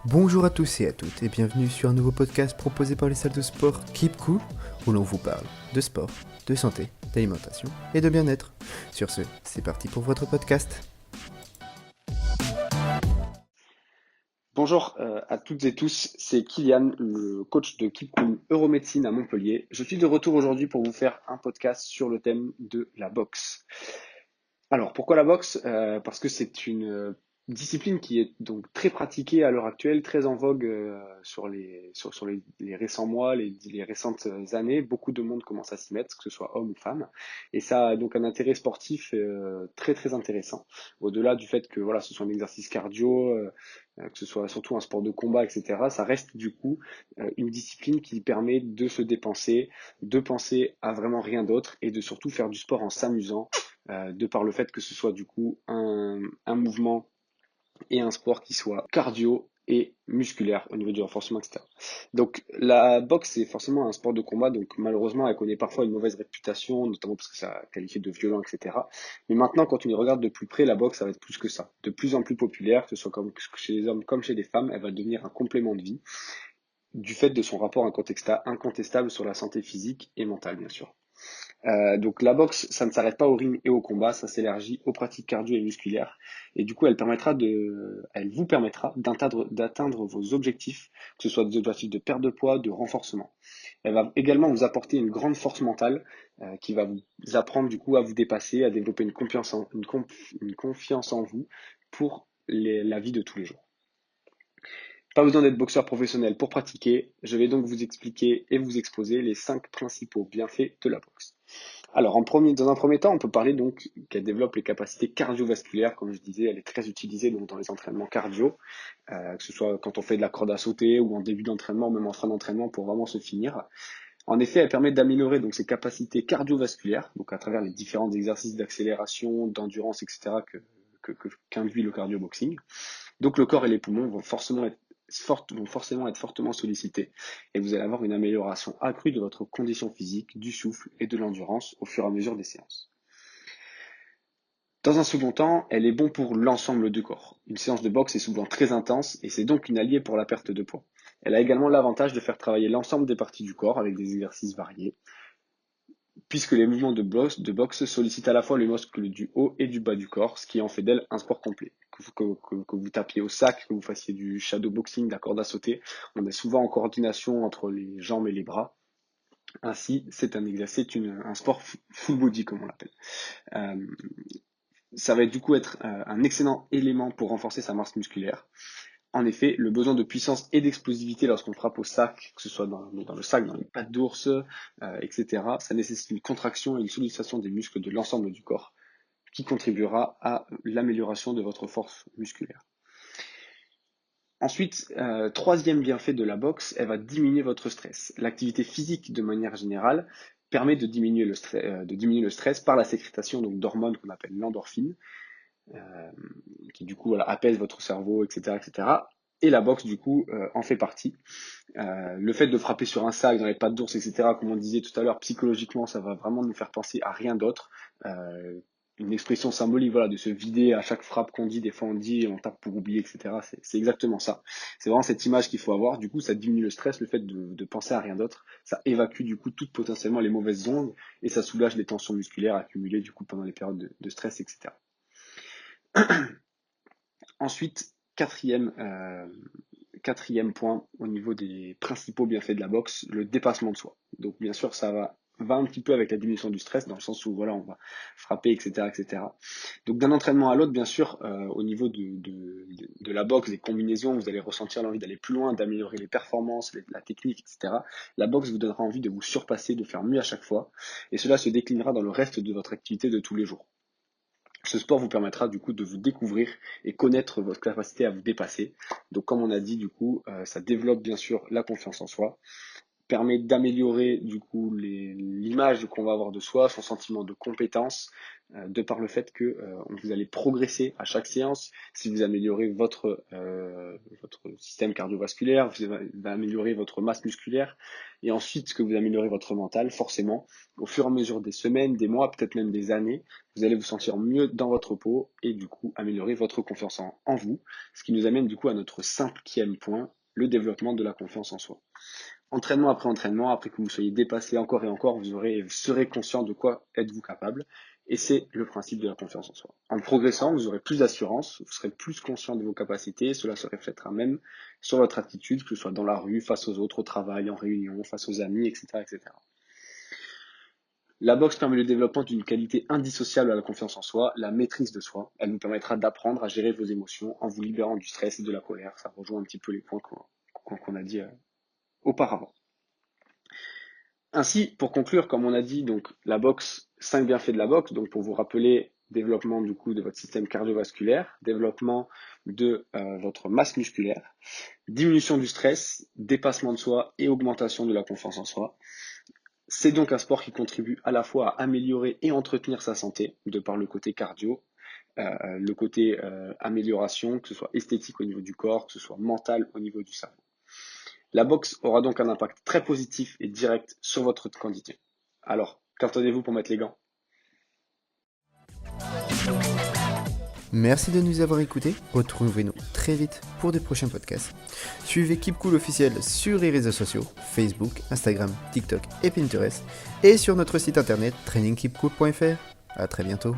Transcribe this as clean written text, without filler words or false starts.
Bonjour à tous et à toutes et bienvenue sur un nouveau podcast proposé par les salles de sport Keep Cool où l'on vous parle de sport, de santé, d'alimentation et de bien-être. Sur ce, c'est parti pour votre podcast. Bonjour à toutes et tous, c'est Kylian, le coach de Keep Cool Euromédecine à Montpellier. Je suis de retour aujourd'hui pour vous faire un podcast sur le thème de la boxe. Alors, pourquoi la boxe? Parce que c'est une discipline qui est donc très pratiquée à l'heure actuelle, très en vogue sur les récents mois, les récentes années. Beaucoup de monde commence à s'y mettre, que ce soit homme ou femme. Et ça a donc un intérêt sportif très très intéressant. Au-delà du fait que voilà, ce soit un exercice cardio, que ce soit surtout un sport de combat, etc., ça reste du coup une discipline qui permet de se dépenser, de penser à vraiment rien d'autre et de surtout faire du sport en s'amusant de par le fait que ce soit du coup un mouvement et un sport qui soit cardio et musculaire au niveau du renforcement, etc. Donc la boxe c'est forcément un sport de combat, donc malheureusement elle connaît parfois une mauvaise réputation, notamment parce que ça est qualifié de violent, etc. Mais maintenant quand on y regarde de plus près, la boxe ça va être plus que ça. De plus en plus populaire, que ce soit comme chez les hommes comme chez les femmes, elle va devenir un complément de vie du fait de son rapport incontestable sur la santé physique et mentale, bien sûr. Donc la boxe, ça ne s'arrête pas au ring et au combat, ça s'élargit aux pratiques cardio et musculaires. Et du coup, elle vous permettra d'atteindre vos objectifs, que ce soit des objectifs de perte de poids, de renforcement. Elle va également vous apporter une grande force mentale qui va vous apprendre du coup à vous dépasser, à développer une confiance en vous pour la vie de tous les jours. Pas besoin d'être boxeur professionnel pour pratiquer. Je vais donc vous expliquer et vous exposer les 5 principaux bienfaits de la boxe. Alors, dans un premier temps, on peut parler donc qu'elle développe les capacités cardiovasculaires. Comme je disais, elle est très utilisée donc, dans les entraînements cardio, que ce soit quand on fait de la corde à sauter ou en début d'entraînement, même en fin d'entraînement pour vraiment se finir. En effet, elle permet d'améliorer donc ses capacités cardiovasculaires, donc à travers les différents exercices d'accélération, d'endurance, etc. qu'induit le cardio-boxing. Donc le corps et les poumons vont forcément être fortement sollicités et vous allez avoir une amélioration accrue de votre condition physique, du souffle et de l'endurance au fur et à mesure des séances. Dans un second temps, elle est bonne pour l'ensemble du corps. Une séance de boxe est souvent très intense et c'est donc une alliée pour la perte de poids. Elle a également l'avantage de faire travailler l'ensemble des parties du corps avec des exercices variés, puisque les mouvements de boxe sollicitent à la fois les muscles du haut et du bas du corps, ce qui en fait d'elle un sport complet. Que vous tapiez au sac, que vous fassiez du shadow boxing, de la corde à sauter, on est souvent en coordination entre les jambes et les bras. Ainsi, c'est un sport full body comme on l'appelle. Euh, Ça va du coup être un excellent élément pour renforcer sa masse musculaire. En effet, le besoin de puissance et d'explosivité lorsqu'on frappe au sac, que ce soit dans le sac, dans les pattes d'ours, etc., ça nécessite une contraction et une sollicitation des muscles de l'ensemble du corps, qui contribuera à l'amélioration de votre force musculaire. Ensuite, troisième bienfait de la boxe, elle va diminuer votre stress. L'activité physique, de manière générale, permet de diminuer le stress par la sécrétation d'hormones qu'on appelle l'endorphine, euh, qui du coup voilà, apaise votre cerveau, etc., etc. Et la boxe, du coup, en fait partie. Le fait de frapper sur un sac dans les pattes d'ours, etc., comme on disait tout à l'heure, psychologiquement, ça va vraiment nous faire penser à rien d'autre. Euh, une expression symbolique, voilà, de se vider à chaque frappe qu'on dit, des fois on dit, on tape pour oublier, etc. C'est exactement ça. C'est vraiment cette image qu'il faut avoir. Du coup, ça diminue le stress, le fait de penser à rien d'autre. Ça évacue du coup toutes potentiellement les mauvaises ondes et ça soulage les tensions musculaires accumulées du coup pendant les périodes de stress, etc. Ensuite, quatrième point au niveau des principaux bienfaits de la boxe, le dépassement de soi. Donc bien sûr, ça va un petit peu avec la diminution du stress, dans le sens où voilà, on va frapper, etc., etc. Donc d'un entraînement à l'autre, bien sûr, au niveau de la boxe, des combinaisons, vous allez ressentir l'envie d'aller plus loin, d'améliorer les performances, la technique, etc. La boxe vous donnera envie de vous surpasser, de faire mieux à chaque fois, et cela se déclinera dans le reste de votre activité de tous les jours. Ce sport vous permettra du coup de vous découvrir et connaître votre capacité à vous dépasser. Donc comme on a dit du coup, ça développe bien sûr la confiance en soi permet d'améliorer du coup l'image qu'on va avoir de soi, son sentiment de compétence, de par le fait que vous allez progresser à chaque séance. Si vous améliorez votre système cardiovasculaire, vous allez améliorer votre masse musculaire, et ensuite que vous améliorez votre mental, forcément, au fur et à mesure des semaines, des mois, peut-être même des années, vous allez vous sentir mieux dans votre peau et du coup améliorer votre confiance en vous, ce qui nous amène du coup à notre cinquième point, le développement de la confiance en soi. Entraînement, après que vous soyez dépassé encore et encore, vous serez conscient de quoi êtes-vous capable. Et c'est le principe de la confiance en soi. En progressant, vous aurez plus d'assurance, vous serez plus conscient de vos capacités, cela se reflètera même sur votre attitude, que ce soit dans la rue, face aux autres, au travail, en réunion, face aux amis, etc., etc. La boxe permet le développement d'une qualité indissociable à la confiance en soi, la maîtrise de soi. Elle vous permettra d'apprendre à gérer vos émotions en vous libérant du stress et de la colère. Ça rejoint un petit peu les points qu'on a dit auparavant. Ainsi, pour conclure, comme on a dit, donc la boxe, 5 bienfaits de la boxe, donc pour vous rappeler, développement du coup de votre système cardiovasculaire, développement de votre masse musculaire, diminution du stress, dépassement de soi et augmentation de la confiance en soi. C'est donc un sport qui contribue à la fois à améliorer et entretenir sa santé, de par le côté cardio, le côté amélioration, que ce soit esthétique au niveau du corps, que ce soit mental au niveau du cerveau. La boxe aura donc un impact très positif et direct sur votre condition. Alors, qu'entendez-vous pour mettre les gants? Merci de nous avoir écoutés. Retrouvez-nous très vite pour de prochains podcasts. Suivez Keep Cool officiel sur les réseaux sociaux, Facebook, Instagram, TikTok et Pinterest, et sur notre site internet trainingkeepcool.fr. À très bientôt.